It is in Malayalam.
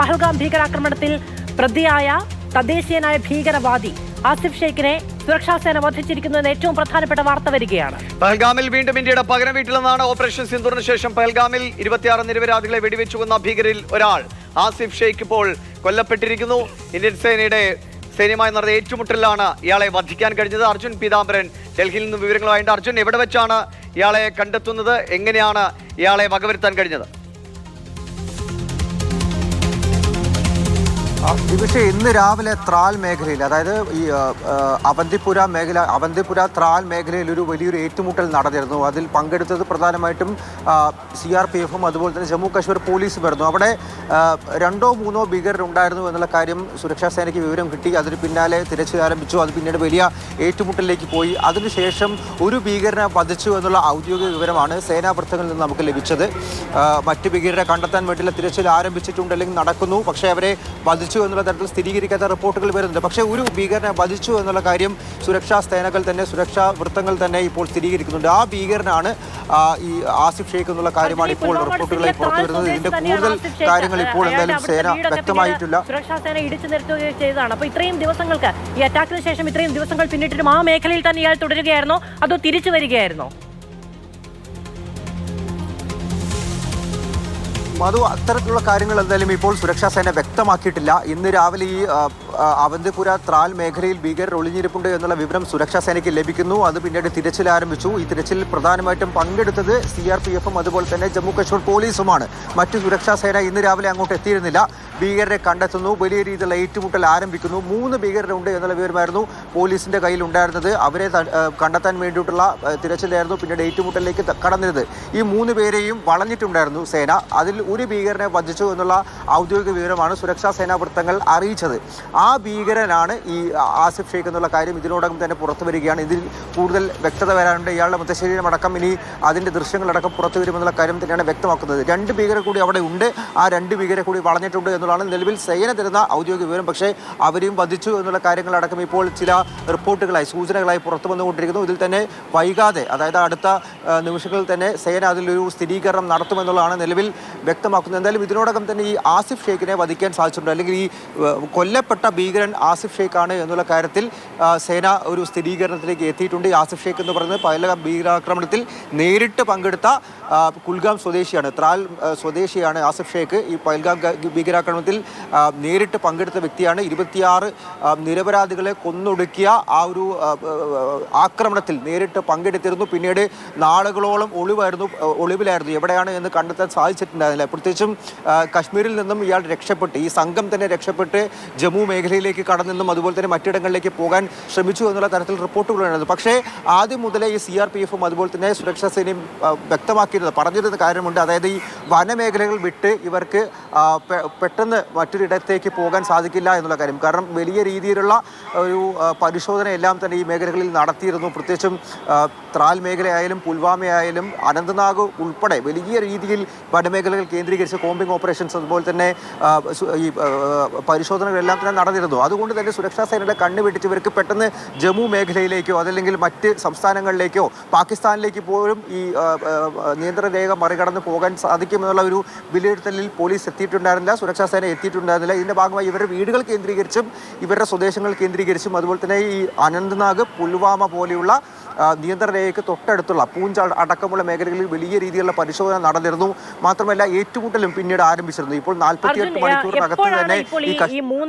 പഹൽഗാം ഭീകരാക്രമണത്തിൽ പ്രതിയായ തദ്ദേശീയനായ ഭീകരവാദി ആസിഫ് ഷെയ്ഖിനെ സുരക്ഷാ സേന വധിച്ചിരിക്കുന്നതിന് ഏറ്റവും പ്രധാനപ്പെട്ട വാർത്ത വരികയാണ്. പഹൽഗാമിൽ വീണ്ടും ഇന്ത്യയുടെ പകരം വീട്ടിലെന്നാണ് ഓപ്പറേഷൻ സിന്ദൂറിന് ശേഷം പഹൽഗാമിൽ 26 നിരപരാധികളെ വെടിവെച്ചു കൊന്ന ഭീകരിൽ ഒരാൾ ആസിഫ് ഷെയ്ഖ് ഇപ്പോൾ കൊല്ലപ്പെട്ടിരിക്കുന്നു. ഇന്ത്യൻ സേനയുമായി നടന്ന ഏറ്റുമുട്ടലിലാണ് ഇയാളെ വധിക്കാൻ കഴിഞ്ഞത്. അർജുൻ പീതാംബരൻ ഡൽഹിയിൽ നിന്ന് വിവരങ്ങളുമായിട്ട്. അർജുൻ, എവിടെ വെച്ചാണ് ഇയാളെ കണ്ടെത്തുന്നത്? എങ്ങനെയാണ് ഇയാളെ വകവരുത്താൻ കഴിഞ്ഞത്? പക്ഷേ ഇന്ന് രാവിലെ ത്രാൽ മേഖലയിൽ, അതായത് ഈ അവന്തിപുര ത്രാൽ മേഖലയിൽ ഒരു വലിയൊരു ഏറ്റുമുട്ടൽ നടന്നിരുന്നു. അതിൽ പങ്കെടുത്തത് പ്രധാനമായിട്ടും CRPF-ഉം അതുപോലെ തന്നെ ജമ്മു കാശ്മീർ പോലീസും വരുന്നു. അവിടെ 2 or 3 ഭീകരരുണ്ടായിരുന്നു എന്നുള്ള കാര്യം സുരക്ഷാ സേനയ്ക്ക് വിവരം കിട്ടി. അതിന് പിന്നാലെ തിരച്ചിൽ ആരംഭിച്ചു. അത് പിന്നീട് വലിയ ഏറ്റുമുട്ടലിലേക്ക് പോയി. അതിനുശേഷം ഒരു ഭീകരനെ വധിച്ചു എന്നുള്ള ഔദ്യോഗിക വിവരമാണ് സേനാ വൃത്തങ്ങളിൽ നിന്ന് നമുക്ക് ലഭിച്ചത്. മറ്റ് ഭീകരരെ കണ്ടെത്താൻ വേണ്ടിയുള്ള തിരച്ചിൽ ആരംഭിച്ചിട്ടുണ്ട്, അല്ലെങ്കിൽ നടക്കുന്നു. പക്ഷേ അവരെ വധിച്ചു എന്നുള്ള തരത്തിൽ സ്ഥിരീകരിക്കാത്ത റിപ്പോർട്ടുകൾ വരുന്നുണ്ട്. പക്ഷേ ഒരു ഭീകരനെ വധിച്ചു എന്നുള്ള കാര്യം സുരക്ഷാ വൃത്തങ്ങൾ തന്നെ ഇപ്പോൾ സ്ഥിരീകരിക്കുന്നുണ്ട്. ആ ഭീകരനാണ് ഈ ആസിഫ് ഷെയ്ഖ് എന്നുള്ള കാര്യമാണ് ഇപ്പോൾ റിപ്പോർട്ടുകളായി പുറത്തു വരുന്നത്. ഇതിന്റെ കൂടുതൽ കാര്യങ്ങൾ ഇപ്പോൾ എന്തായാലും സേന വ്യക്തമായിട്ടില്ല. സുരക്ഷാ സേന ഇടിച്ചു നിർത്തുകയും ചെയ്തതാണ്. അപ്പോൾ ഇത്രയും ദിവസങ്ങൾക്ക്, ഈ അറ്റാക്കിന് ശേഷം ഇത്രയും ദിവസങ്ങൾ പിന്നിട്ടിട്ടും ആ മേഖലയിൽ തന്നെ ഇയാൾ തുടരുകയായിരുന്നോ അതോ തിരിച്ചു വരികയായിരുന്നോ? മധു, അത്തരത്തിലുള്ള കാര്യങ്ങൾ എന്തായാലും ഇപ്പോൾ സുരക്ഷാ സേന വ്യക്തമാക്കിയിട്ടില്ല. ഇന്ന് രാവിലെ ഈ അവന്തിപുര ത്രാൽ മേഖലയിൽ ഭീകരർ ഒളിഞ്ഞിരിപ്പുണ്ട് എന്നുള്ള വിവരം സുരക്ഷാ സേനയ്ക്ക് ലഭിക്കുന്നു. അത് പിന്നീട് തിരച്ചിൽ ആരംഭിച്ചു. ഈ തിരച്ചിലിൽ പ്രധാനമായിട്ടും പങ്കെടുത്തത് CRPF-ഉം അതുപോലെ തന്നെ ജമ്മു കാശ്മീർ പോലീസുമാണ്. മറ്റു സുരക്ഷാ സേന ഇന്ന് രാവിലെ അങ്ങോട്ട് എത്തിയിരുന്നില്ല. ഭീകരരെ കണ്ടെത്തുന്നു, വലിയ രീതിയിലുള്ള ഏറ്റുമുട്ടൽ ആരംഭിക്കുന്നു. 3 ഭീകരരുണ്ട് എന്നുള്ള വിവരമായിരുന്നു പോലീസിന്റെ കയ്യിൽ ഉണ്ടായിരുന്നത്. അവരെ കണ്ടെത്താൻ വേണ്ടിയിട്ടുള്ള തിരച്ചിലായിരുന്നു പിന്നീട് ഏറ്റുമുട്ടലിലേക്ക് കടന്നിരുന്നത്. ഈ 3 പേരെയും വളഞ്ഞിട്ടുണ്ടായിരുന്നു സേന. അതിൽ ഒരു ഭീകരനെ വധിച്ചു എന്നുള്ള ഔദ്യോഗിക വിവരമാണ് സുരക്ഷാ സേനാ വൃത്തങ്ങൾ അറിയിച്ചത്. ആ ഭീകരനാണ് ഈ ആസിഫ് ഷെയ്ഖ് എന്നുള്ള കാര്യം ഇതിനോടകം തന്നെ പുറത്തു വരികയാണ്. ഇതിൽ കൂടുതൽ വ്യക്തത വരാനുണ്ട്. ഇയാളുടെ മൃതശരീരമടക്കം ഇനി അതിൻ്റെ ദൃശ്യങ്ങളടക്കം പുറത്തു വരുമെന്നുള്ള കാര്യം തന്നെയാണ് വ്യക്തമാക്കുന്നത്. 2 ഭീകരർ കൂടി അവിടെ ഉണ്ട്. ആ 2 ഭീകരരെ കൂടി വളഞ്ഞിട്ടുണ്ട് എന്നുള്ളതാണ് നിലവിൽ സേന തരുന്ന ഔദ്യോഗിക വിവരം. പക്ഷേ അവരെയും വധിച്ചു എന്നുള്ള കാര്യങ്ങളടക്കം ഇപ്പോൾ ചില റിപ്പോർട്ടുകളായി, സൂചനകളായി പുറത്തു വന്നുകൊണ്ടിരിക്കുന്നു. ഇതിൽ തന്നെ വൈകാതെ, അതായത് അടുത്ത നിമിഷങ്ങളിൽ തന്നെ സേന അതിലൊരു സ്ഥിരീകരണം നടത്തുമെന്നുള്ളതാണ് നിലവിൽ വ്യക്തമാക്കുന്നത്. എന്തായാലും ഇതിനോടകം തന്നെ ഈ ആസിഫ് ഷെയ്ഖിനെ വധിക്കാൻ സാധിച്ചിട്ടുണ്ട്, അല്ലെങ്കിൽ ഈ കൊല്ലപ്പെട്ട ഭീകരൻ ആസിഫ് ഷെയ്ഖ് ആണ് എന്നുള്ള കാര്യത്തിൽ സേന ഒരു സ്ഥിരീകരണത്തിലേക്ക് എത്തിയിട്ടുണ്ട്. ഈ ആസിഫ് ഷെയ്ഖ് എന്ന് പറയുന്നത് പഹൽഗാം ഭീകരാക്രമണത്തിൽ നേരിട്ട് പങ്കെടുത്ത കുൽഗാം സ്വദേശിയാണ്, ത്രാൽ സ്വദേശിയാണ് ആസിഫ് ഷെയ്ഖ്. ഈ പഹൽഗാം ഭീകരാക്രമണത്തിൽ നേരിട്ട് പങ്കെടുത്ത വ്യക്തിയാണ്. 26 നിരപരാധികളെ കൊന്നൊടുക്കിയ ആ ഒരു ആക്രമണത്തിൽ നേരിട്ട് പങ്കെടുത്തിരുന്നു. പിന്നീട് നാളുകളോളം ഒളിവിലായിരുന്നു. എവിടെയാണ് എന്ന് കണ്ടെത്താൻ സാധിച്ചിട്ടുണ്ടായിരുന്നില്ല. പ്രത്യേകിച്ചും കശ്മീരിൽ നിന്നും ഇയാൾ രക്ഷപ്പെട്ട്, ഈ സംഘം തന്നെ രക്ഷപ്പെട്ട് ജമ്മു മേഖലയിലേക്ക് കടന്നെന്നും അതുപോലെ തന്നെ മറ്റിടങ്ങളിലേക്ക് പോകാൻ ശ്രമിച്ചു എന്നുള്ള തരത്തിൽ റിപ്പോർട്ടുകളുണ്ടായിരുന്നു. പക്ഷേ ആദ്യം മുതലേ ഈ CRPF-ഉം അതുപോലെ തന്നെ സുരക്ഷാ സേനയും പറഞ്ഞിരുന്ന കാര്യമുണ്ട്. അതായത് ഈ വനമേഖലകൾ വിട്ട് ഇവർക്ക് പെട്ടെന്ന് മറ്റൊരിടത്തേക്ക് പോകാൻ സാധിക്കില്ല എന്നുള്ള കാര്യം. കാരണം വലിയ രീതിയിലുള്ള ഒരു പരിശോധന എല്ലാം തന്നെ ഈ മേഖലകളിൽ നടത്തിയിരുന്നു. പ്രത്യേകിച്ചും ത്രാൽ മേഖലയായാലും പുൽവാമയായാലും അനന്ത്നാഗ് ഉൾപ്പെടെ വലിയ രീതിയിൽ വനമേഖലകൾ കേന്ദ്രീകരിച്ച് കോമ്പിംഗ് ഓപ്പറേഷൻസ് അതുപോലെ തന്നെ ഈ പരിശോധനകളെല്ലാം തന്നെ നടന്നിരുന്നു. അതുകൊണ്ട് തന്നെ സുരക്ഷാ സേനയുടെ കണ്ണ് വെട്ടിച്ച് ഇവർക്ക് പെട്ടെന്ന് ജമ്മു മേഖലയിലേക്കോ അതല്ലെങ്കിൽ മറ്റ് സംസ്ഥാനങ്ങളിലേക്കോ പാകിസ്ഥാനിലേക്ക് പോലും ഈ നിയന്ത്രണ രേഖ മറികടന്ന് പോകാൻ സാധിക്കുമെന്നുള്ള ഒരു വിലയിരുത്തലിൽ പോലീസ് എത്തിയിട്ടുണ്ടായിരുന്നില്ല, സുരക്ഷാ സേന എത്തിയിട്ടുണ്ടായിരുന്നില്ല. ഇതിൻ്റെ ഭാഗമായി ഇവരുടെ വീടുകൾ കേന്ദ്രീകരിച്ചും ഇവരുടെ സ്വദേശങ്ങൾ കേന്ദ്രീകരിച്ചും അതുപോലെ തന്നെ ഈ അനന്ത്നാഗ് പുൽവാമ പോലെയുള്ള നിയന്ത്രണ രേഖയ്ക്ക് തൊട്ടടുത്തുള്ള പൂഞ്ച് അടക്കമുള്ള മേഖലകളിൽ വലിയ രീതിയിലുള്ള പരിശോധന നടന്നിരുന്നു. മാത്രമല്ല ഏറ്റുമുട്ടലും പിന്നീട് ആരംഭിച്ചിരുന്നു. ഇപ്പോൾ 48 മണിക്കൂറിനകത്ത് തന്നെ ഈ